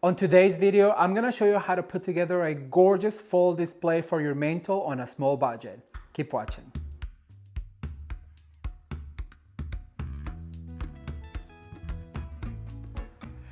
On today's video, I'm gonna show you how to put together a gorgeous fall display for your mantle on a small budget. Keep watching.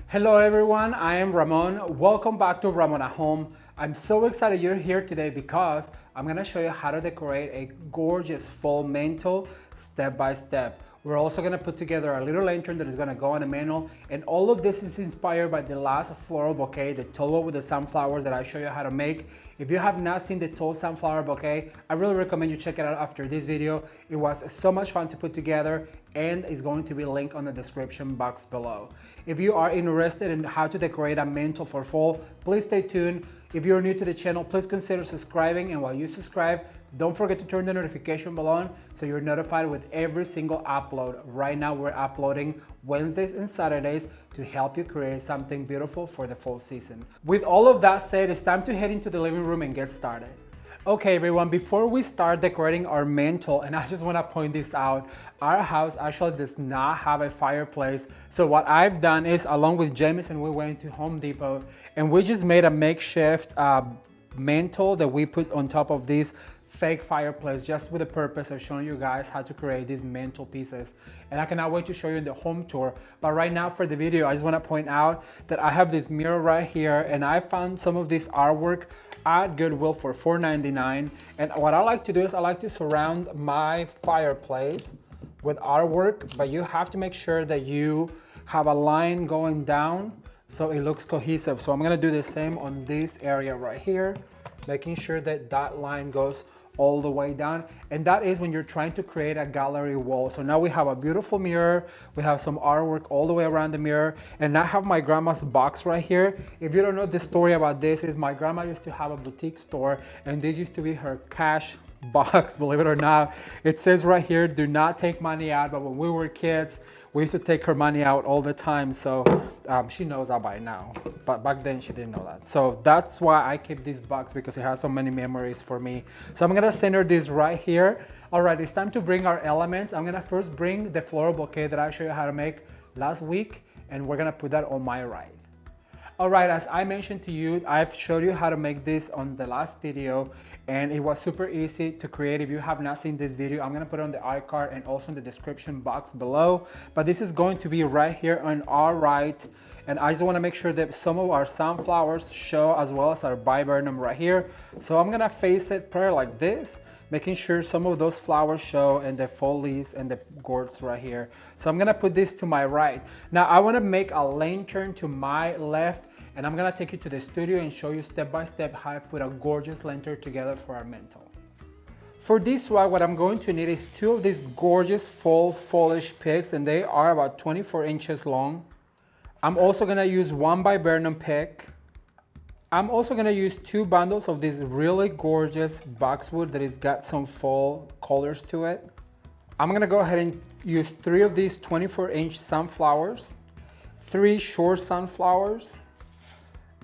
Hello everyone, I am Ramon. Welcome back to Ramon at Home. I'm so excited you're here today because I'm gonna show you how to decorate a gorgeous fall mantle step by step. We're also gonna put together a little lantern that is gonna go on a mantle, and all of this is inspired by the last floral bouquet, the tall with the sunflowers that I show you how to make. If you have not seen the tall sunflower bouquet, I really recommend you check it out after this video. It was so much fun to put together and is going to be linked on the description box below. If you are interested in how to decorate a mantle for fall, please stay tuned. If you're new to the channel, please consider subscribing, and while you subscribe, don't forget to turn the notification bell on so you're notified with every single upload. Right now we're uploading Wednesdays and Saturdays to help you create something beautiful for the fall season. With all of that said, it's time to head into the living room and get started. Okay everyone, before we start decorating our mantle, and I just want to point this out, our house actually does not have a fireplace. So what I've done is, along with Jameson, we went to Home Depot and we just made a makeshift mantle that we put on top of this fake fireplace, just with the purpose of showing you guys how to create these mantle pieces. And I cannot wait to show you in the home tour. But right now for the video, I just want to point out that I have this mirror right here, and I found some of this artwork at Goodwill for $4.99. And what I like to do is I like to surround my fireplace with artwork, but you have to make sure that you have a line going down so it looks cohesive. So I'm gonna do the same on this area right here, making sure that that line goes all the way down. And that is when you're trying to create a gallery wall. So now we have a beautiful mirror, we have some artwork all the way around the mirror, and I have my grandma's box right here. If you don't know the story about this, is my grandma used to have a boutique store, and this used to be her cash box, believe it or not. It says right here, do not take money out, but when we were kids, we used to take her money out all the time. So she knows that by now, but back then she didn't know that. So that's why I keep this box, because it has so many memories for me. So I'm gonna center this right here. All right, it's time to bring our elements. I'm gonna first bring the floral bouquet that I showed you how to make last week, and we're gonna put that on my right. All right, as I mentioned to you, I've showed you how to make this on the last video, and it was super easy to create. If you have not seen this video, I'm gonna put it on the iCard and also in the description box below. But this is going to be right here on our right, and I just wanna make sure that some of our sunflowers show, as well as our viburnum right here. So I'm gonna face it probably like this, making sure some of those flowers show, and the fall leaves and the gourds right here. So I'm gonna put this to my right. Now I wanna make a lantern to my left, and I'm gonna take you to the studio and show you step by step how I put a gorgeous lantern together for our mantle. For this one, what I'm going to need is two of these gorgeous fall foliage picks, and they are about 24 inches long. I'm also gonna use one viburnum pick. I'm also gonna use two bundles of this really gorgeous boxwood that has got some fall colors to it. I'm gonna go ahead and use three of these 24-inch sunflowers, three short sunflowers,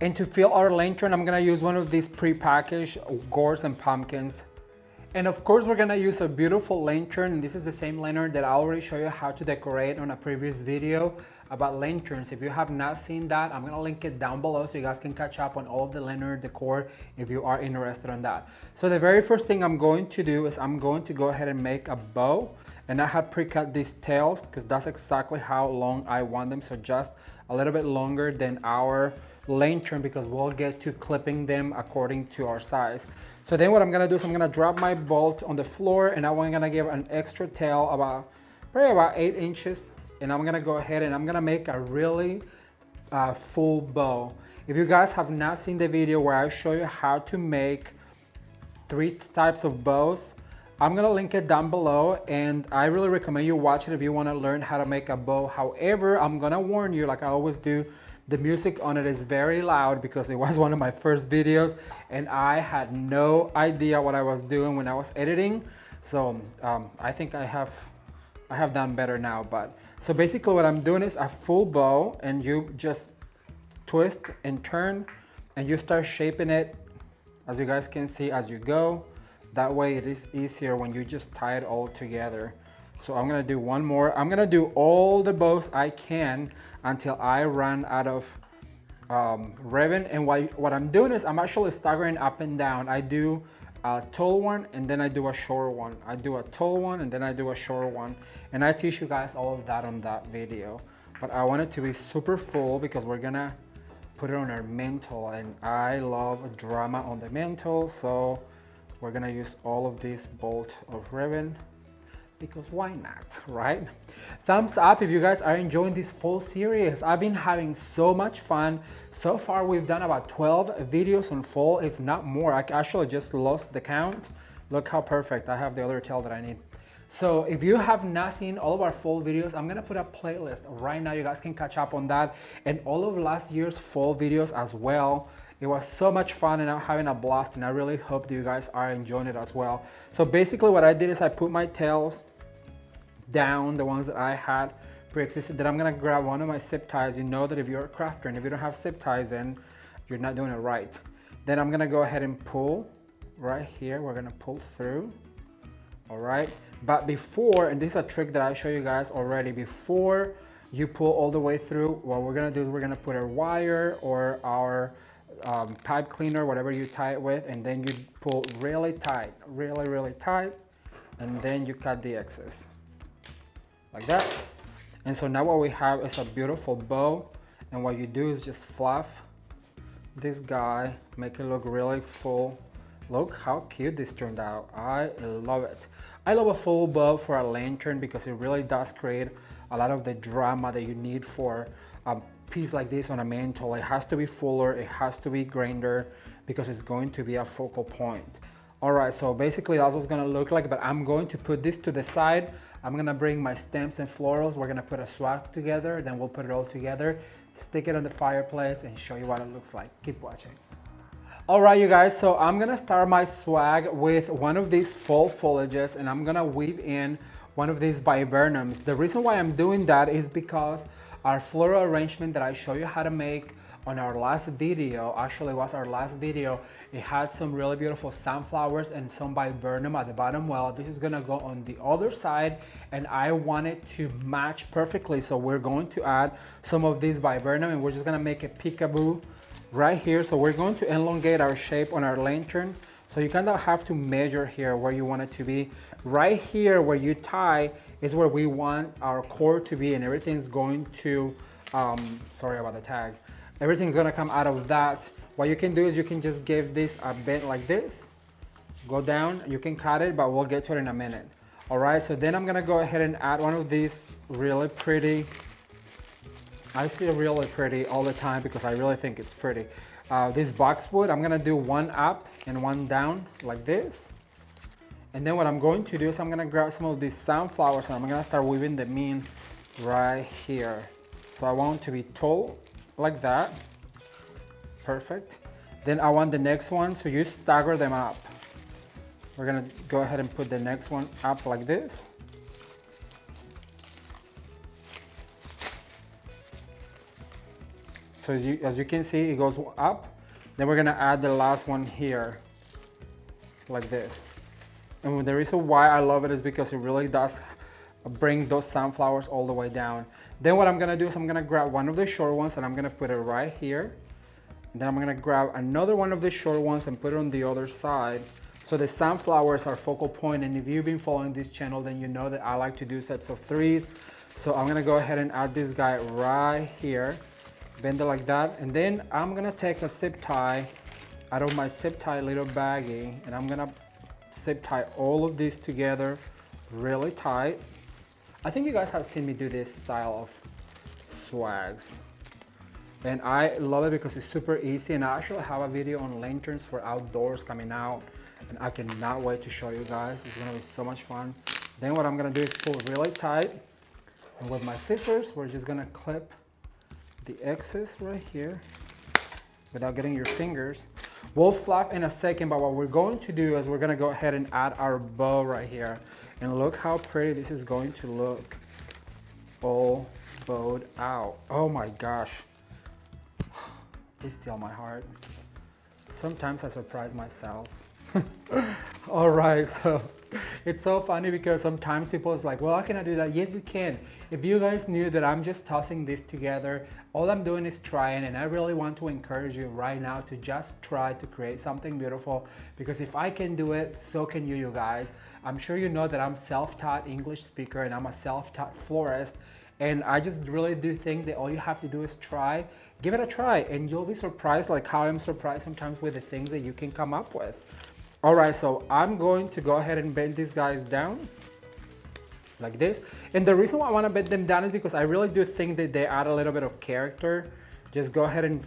and to fill our lantern, I'm gonna use one of these pre-packaged gourds and pumpkins. And of course, we're gonna use a beautiful lantern, and this is the same lantern that I already showed you how to decorate on a previous video about lanterns. If you have not seen that, I'm gonna link it down below so you guys can catch up on all of the lantern decor if you are interested in that. So the very first thing I'm going to do is I'm going to go ahead and make a bow, and I have pre-cut these tails because that's exactly how long I want them. So just a little bit longer than our lantern, because we'll get to clipping them according to our size. So then what I'm gonna do is I'm gonna drop my bolt on the floor, and I'm gonna give an extra tail probably about 8 inches. And I'm gonna go ahead and I'm gonna make a really full bow. If you guys have not seen the video where I show you how to make 3 types of bows, I'm gonna link it down below, and I really recommend you watch it if you wanna learn how to make a bow. However, I'm gonna warn you, like I always do, the music on it is very loud because it was one of my first videos and I had no idea what I was doing when I was editing. So I think I have done better now. But so basically what I'm doing is a full bow, and you just twist and turn, and you start shaping it, as you guys can see, as you go. That way it is easier when you just tie it all together. So I'm gonna do one more. I'm gonna do all the bows I can until I run out of ribbon, and what I'm doing is I'm actually staggering up and down. I do a tall one and then I do a short one. I do a tall one and then I do a short one, and I teach you guys all of that on that video. But I want it to be super full because we're gonna put it on our mantle, and I love drama on the mantle, so we're gonna use all of this bolt of ribbon because why not, right? Thumbs up if you guys are enjoying this full series. I've been having so much fun. So far we've done about 12 videos on fall, if not more. I actually just lost the count. Look how perfect. I have the other tail that I need. So if you have not seen all of our fall videos, I'm gonna put a playlist right now. You guys can catch up on that, and all of last year's fall videos as well. It was so much fun and I'm having a blast, and I really hope that you guys are enjoying it as well. So basically what I did is I put my tails down, the ones that I had pre-existed. Then I'm gonna grab one of my zip ties. You know that if you're a crafter and if you don't have zip ties in, you're not doing it right. Then I'm gonna go ahead and pull right here. We're gonna pull through, all right? But before, and this is a trick that I show you guys already, before you pull all the way through, what we're gonna do is we're gonna put our wire or our pipe cleaner, whatever you tie it with, and then you pull really tight, really tight, and then you cut the excess like that. And so now what we have is a beautiful bow, and what you do is just fluff this guy, make it look really full. Look how cute this turned out. I love it. I love a full bow for a lantern because it really does create a lot of the drama that you need for a piece like this on a mantle. It has to be fuller, it has to be grander because it's going to be a focal point. All right, so basically that's what it's gonna look like, but I'm going to put this to the side. I'm gonna bring my stems and florals. We're gonna put a swag together, then we'll put it all together, stick it on the fireplace and show you what it looks like. Keep watching. All right, you guys, so I'm gonna start my swag with one of these fall foliages, and I'm gonna weave in one of these viburnums. The reason why I'm doing that is because our floral arrangement that I show you how to make on our last video, actually was our last video, it had some really beautiful sunflowers and some viburnum at the bottom. Well, this is gonna go on the other side, and I want it to match perfectly, so we're going to add some of these viburnum, and we're just gonna make a peekaboo right here. So we're going to elongate our shape on our lantern. So you kind of have to measure here where you want it to be. Right here where you tie is where we want our core to be, and everything's going to, sorry about the tag. Everything's gonna come out of that. What you can do is you can just give this a bend like this, go down, you can cut it, but we'll get to it in a minute. All right, so then I'm gonna go ahead and add one of these really pretty, I see it really pretty all the time because I really think it's pretty. This boxwood, I'm gonna do one up and one down like this. And then what I'm going to do is I'm gonna grab some of these sunflowers and I'm gonna start weaving them in right here. So I want it to be tall like that. Perfect. Then I want the next one, so you stagger them up. We're gonna go ahead and put the next one up like this. So as you can see, it goes up. Then we're gonna add the last one here, like this. And the reason why I love it is because it really does bring those sunflowers all the way down. Then what I'm gonna do is I'm gonna grab one of the short ones and I'm gonna put it right here. And then I'm gonna grab another one of the short ones and put it on the other side. So the sunflowers are focal point, and if you've been following this channel, then you know that I like to do sets of threes. So I'm gonna go ahead and add this guy right here. Bend it like that, and then I'm gonna take a zip tie out of my zip tie little baggie, and I'm gonna zip tie all of these together really tight. I think you guys have seen me do this style of swags, and I love it because it's super easy, and I actually have a video on lanterns for outdoors coming out, and I cannot wait to show you guys. It's gonna be so much fun. Then what I'm gonna do is pull really tight, and with my scissors, we're just gonna clip the excess right here without getting your fingers. We'll flap in a second, but what we're going to do is we're gonna go ahead and add our bow right here. And look how pretty this is going to look. All bowed out. Oh my gosh. Please steal my heart. Sometimes I surprise myself. All right, so it's so funny because sometimes people is like, well, how can I do that? Yes, you can. If you guys knew that I'm just tossing this together, all I'm doing is trying, and I really want to encourage you right now to just try to create something beautiful, because if I can do it, so can you guys. I'm sure you know that I'm self-taught English speaker and I'm a self-taught florist, and I just really do think that all you have to do is try, give it a try, and you'll be surprised like how I'm surprised sometimes with the things that you can come up with. All right, so I'm going to go ahead and bend these guys down like this. And the reason why I want to bend them down is because I really do think that they add a little bit of character. Just go ahead and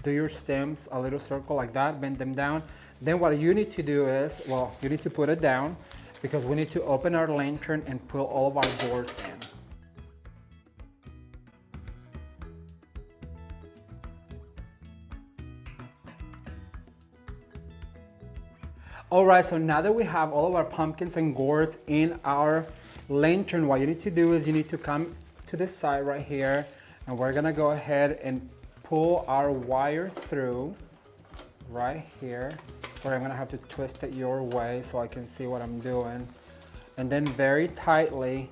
do your stems a little circle like that, bend them down. Then what you need to do is, well, you need to put it down because we need to open our lantern and put all of our gourds in. All right, so now that we have all of our pumpkins and gourds in our lantern, what you need to do is you need to come to this side right here, and we're gonna go ahead and pull our wire through right here. Sorry, I'm gonna have to twist it your way so I can see what I'm doing. And then very tightly,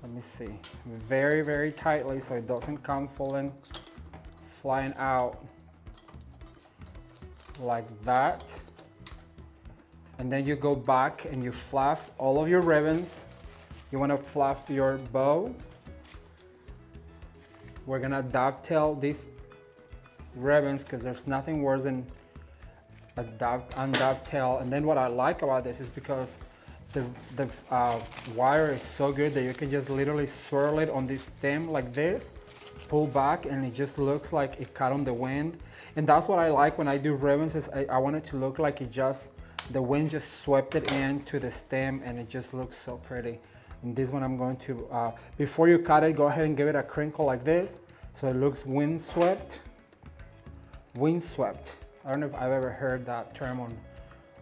let me see, very, very tightly so it doesn't come flying out like that. And then you go back and you fluff all of your ribbons. You want to fluff your bow. We're gonna dovetail these ribbons because there's nothing worse than a undovetail. And then what I like about this is because the wire is so good that you can just literally swirl it on this stem like this, pull back, and it just looks like it caught on the wind. And that's what I like when I do ribbons, is I want it to look like the wind just swept it into the stem, and it just looks so pretty. And this one I'm going to, before you cut it, go ahead and give it a crinkle like this so it looks windswept. Windswept. I don't know if I've ever heard that term on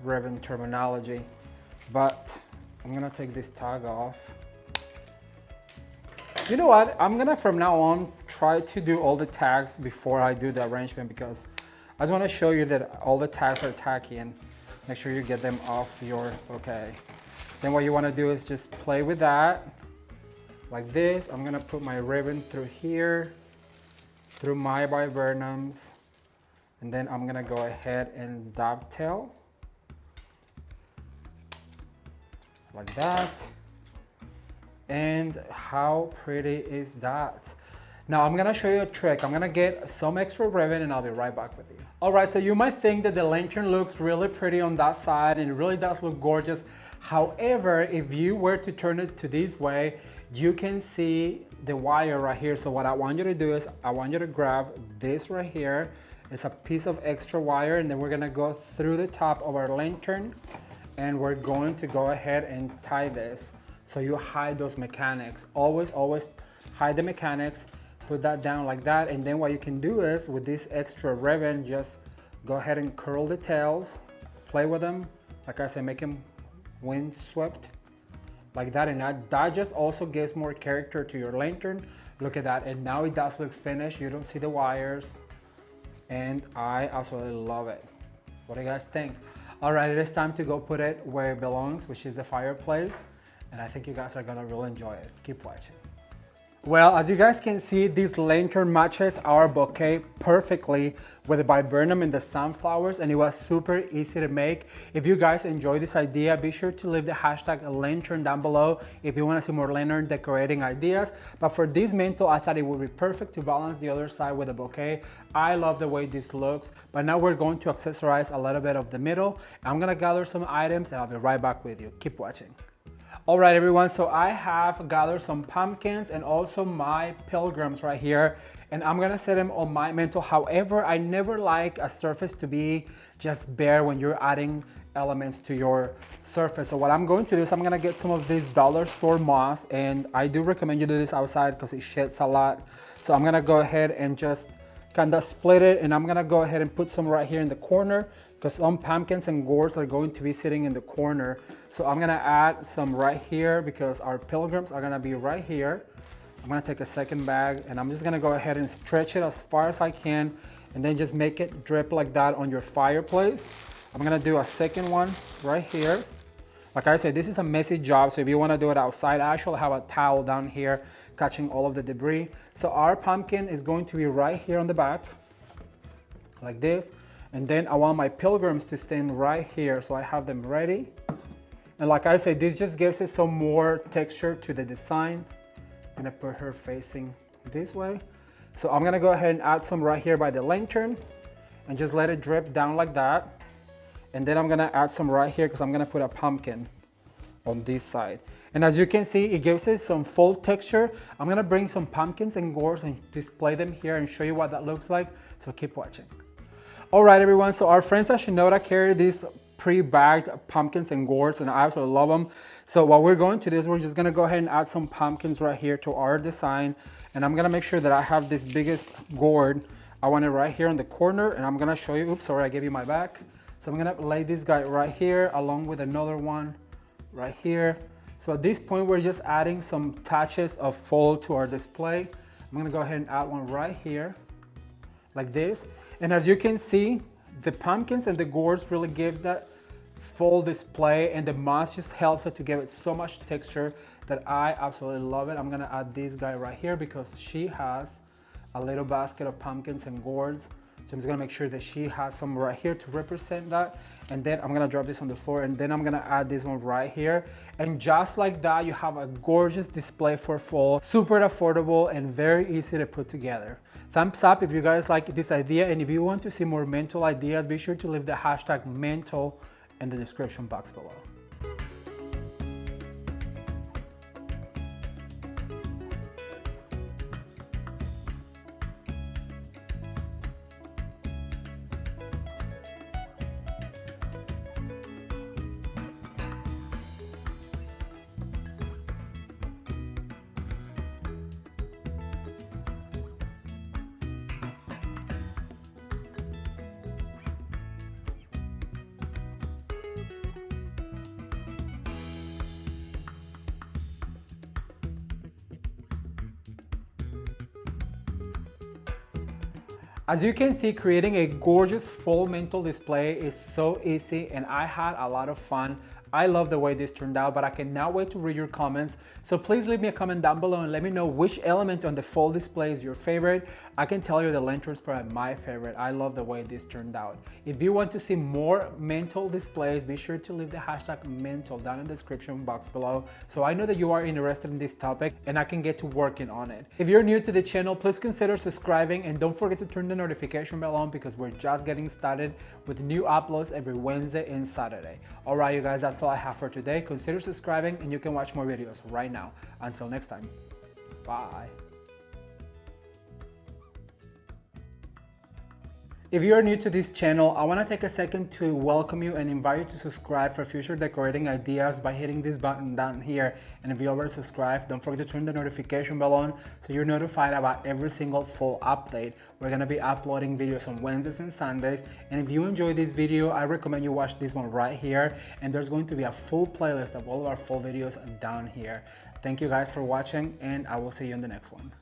ribbon terminology, but I'm gonna take this tag off. You know what? I'm gonna from now on try to do all the tags before I do the arrangement, because I just want to show you that all the tags are tacky, and make sure you get them off your bouquet. Then what you want to do is just play with that like this. I'm gonna put my ribbon through here, through my viburnums, and then I'm gonna go ahead and dovetail like that. And how pretty is that? Now I'm gonna show you a trick. I'm gonna get some extra ribbon and I'll be right back with you. All right, so you might think that the lantern looks really pretty on that side, and it really does look gorgeous. However, if you were to turn it to this way, you can see the wire right here. So what I want you to do is I want you to grab this right here. It's a piece of extra wire, and then we're gonna go through the top of our lantern, and we're going to go ahead and tie this. So you hide those mechanics. Always, always hide the mechanics. Put that down like that, and then what you can do is with this extra ribbon, just go ahead and curl the tails, play with them. Like I said, make them windswept like that, and that just also gives more character to your lantern. Look at that, and now it does look finished. You don't see the wires, and I absolutely love it. What do you guys think? All right, it is time to go put it where it belongs, which is the fireplace, and I think you guys are gonna really enjoy it. Keep watching. Well, as you guys can see, this lantern matches our bouquet perfectly with the viburnum and the sunflowers, and it was super easy to make. If you guys enjoyed this idea, be sure to leave the hashtag lantern down below if you want to see more lantern decorating ideas. But for this mantle, I thought it would be perfect to balance the other side with a bouquet. I love the way this looks, but now we're going to accessorize a little bit of the middle. I'm gonna gather some items and I'll be right back with you. Keep watching. All right, everyone, so I have gathered some pumpkins and also my pilgrims right here, and I'm gonna set them on my mantle. However, I never like a surface to be just bare when you're adding elements to your surface. So what I'm going to do is I'm gonna get some of this dollar store moss, and I do recommend you do this outside because it sheds a lot. So I'm gonna go ahead and just kind of split it, and I'm gonna go ahead and put some right here in the corner because some pumpkins and gourds are going to be sitting in the corner. So I'm gonna add some right here because our pilgrims are gonna be right here. I'm gonna take a second bag and I'm just gonna go ahead and stretch it as far as I can, and then just make it drip like that on your fireplace. I'm gonna do a second one right here. Like I said, this is a messy job, so if you want to do it outside, I actually have a towel down here catching all of the debris. So our pumpkin is going to be right here on the back, like this. And then I want my pilgrims to stand right here, so I have them ready. And like I said, this just gives it some more texture to the design. I'm gonna put her facing this way. So I'm gonna go ahead and add some right here by the lantern and just let it drip down like that. And then I'm gonna add some right here because I'm gonna put a pumpkin on this side. And as you can see, it gives it some full texture. I'm gonna bring some pumpkins and gourds and display them here and show you what that looks like. So keep watching. All right, everyone, so our friends at Shinoda carry these pre-bagged pumpkins and gourds, and I absolutely love them. So what we're going to do is we're just gonna go ahead and add some pumpkins right here to our design. And I'm gonna make sure that I have this biggest gourd. I want it right here in the corner, and I'm gonna show you, oops, sorry, I gave you my back. So I'm gonna lay this guy right here along with another one right here. So at this point, we're just adding some touches of fall to our display. I'm gonna go ahead and add one right here, like this. And as you can see, the pumpkins and the gourds really give that full display, and the moss just helps it to give it so much texture that I absolutely love it. I'm gonna add this guy right here because she has a little basket of pumpkins and gourds. So I'm just gonna make sure that she has some right here to represent that. And then I'm gonna drop this on the floor, and then I'm gonna add this one right here. And just like that, you have a gorgeous display for fall, super affordable and very easy to put together. Thumbs up if you guys like this idea, and if you want to see more mantle ideas, be sure to leave the hashtag mantle in the description box below. As you can see, creating a gorgeous full mantle display is so easy, and I had a lot of fun. I love the way this turned out, but I cannot wait to read your comments. So please leave me a comment down below and let me know which element on the full display is your favorite. I can tell you the lanterns are my favorite. I love the way this turned out. If you want to see more mantle displays, be sure to leave the hashtag mantle down in the description box below, so I know that you are interested in this topic and I can get to working on it. If you're new to the channel, please consider subscribing, and don't forget to turn the notification bell on because we're just getting started with new uploads every Wednesday and Saturday. All right, you guys, that's all I have for today. Consider subscribing and you can watch more videos right now. Until next time, bye. If you are new to this channel, I want to take a second to welcome you and invite you to subscribe for future decorating ideas by hitting this button down here. And if you already subscribed, don't forget to turn the notification bell on so you're notified about every single full update. We're going to be uploading videos on Wednesdays and Sundays. And if you enjoyed this video, I recommend you watch this one right here. And there's going to be a full playlist of all of our full videos down here. Thank you guys for watching, and I will see you in the next one.